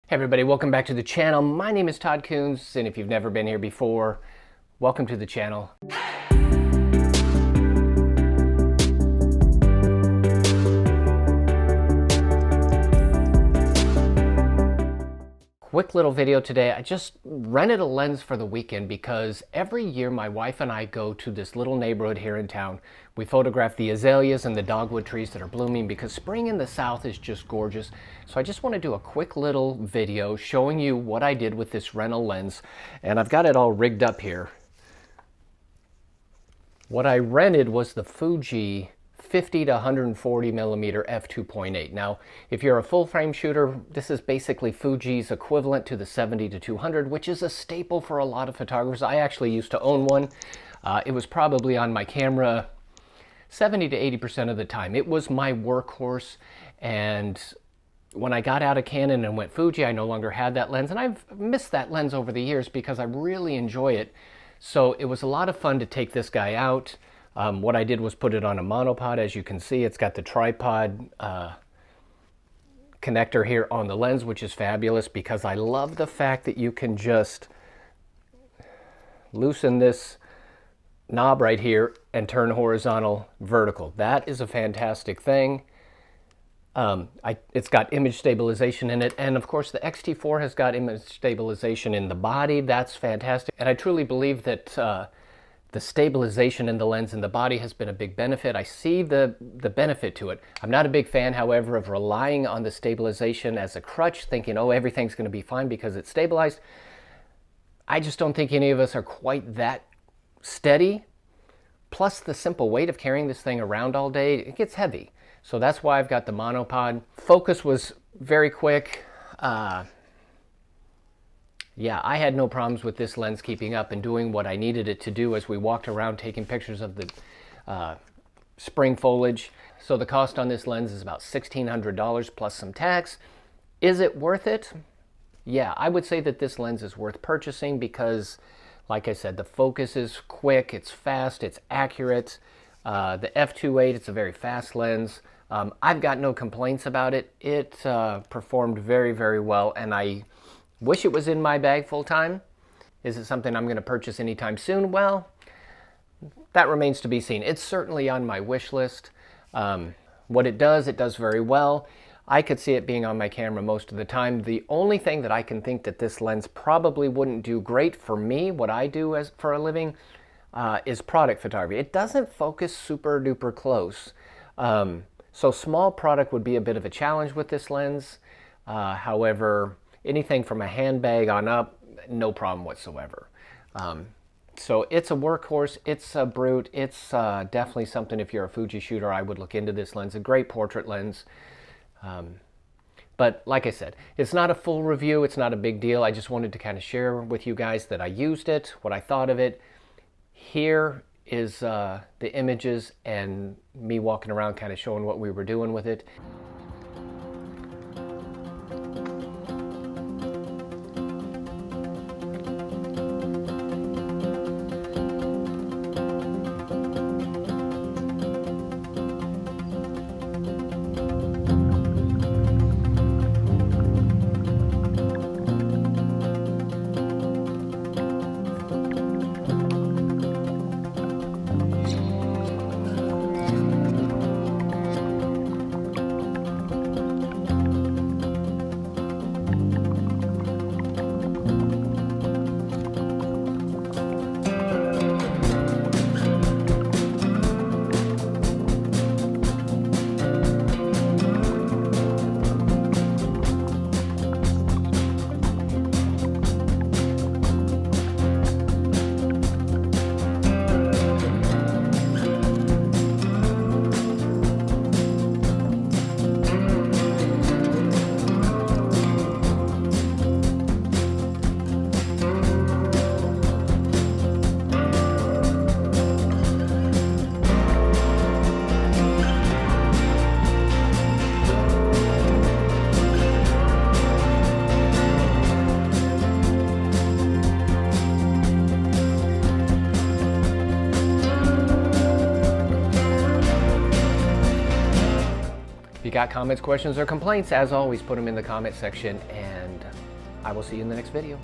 Hey everybody, welcome back to the channel. My name is Todd Coons, and if you've never been here before, welcome to the channel. Quick little video today. I just rented a lens for the weekend because every year my wife and I go to this little neighborhood here in town. We photograph the azaleas and the dogwood trees that are blooming because spring in the south is just gorgeous. So I just want to do a quick little video showing you what I did with this rental lens, and I've got it all rigged up here. What I rented was the Fuji 50 to 140 millimeter f2.8. Now, if you're a full frame shooter, this is basically Fuji's equivalent to the 70 to 200, which is a staple for a lot of photographers. I actually used to own one. It was probably on my camera 70 to 80% of the time. It was my workhorse, and when I got out of Canon and went Fuji, I no longer had that lens, and I've missed that lens over the years because I really enjoy it. So it was a lot of fun to take this guy out. What I did was put it on a monopod. As you can see, it's got the tripod connector here on the lens, which is fabulous because I love the fact that you can just loosen this knob right here and turn horizontal vertical. That is a fantastic thing. It's got image stabilization in it, and of course the X-T4 has got image stabilization in the body. That's fantastic, and I truly believe that the stabilization in the lens and the body has been a big benefit. I see the benefit to it. I'm not a big fan, however, of relying on the stabilization as a crutch, thinking, oh, everything's going to be fine because it's stabilized. I just don't think any of us are quite that steady. Plus the simple weight of carrying this thing around all day, it gets heavy. So that's why I've got the monopod. Focus was very quick. Yeah, I had no problems with this lens keeping up and doing what I needed it to do as we walked around taking pictures of the spring foliage. So the cost on this lens is about $1,600 plus some tax. Is it worth it? Yeah, I would say that this lens is worth purchasing because, like I said, the focus is quick, it's fast, it's accurate. The f2.8, it's a very fast lens. I've got no complaints about it. It performed very, very well, and I wish it was in my bag full time. Is it something I'm going to purchase anytime soon? Well, that remains to be seen. It's certainly on my wish list. What it does very well. I could see it being on my camera most of the time. The only thing that I can think that this lens probably wouldn't do great for me, what I do for a living, is product photography. It doesn't focus super duper close. So small product would be a bit of a challenge with this lens. However, anything from a handbag on up, no problem whatsoever. So it's a workhorse, it's a brute, it's definitely something. If you're a Fuji shooter, I would look into this lens. A great portrait lens. But like I said, it's not a full review, it's not a big deal. I just wanted to kind of share with you guys that I used it, what I thought of it. Here is the images and me walking around kind of showing what we were doing with it. got comments, questions, or complaints, as always, put them in the comment section, and I will see you in the next video.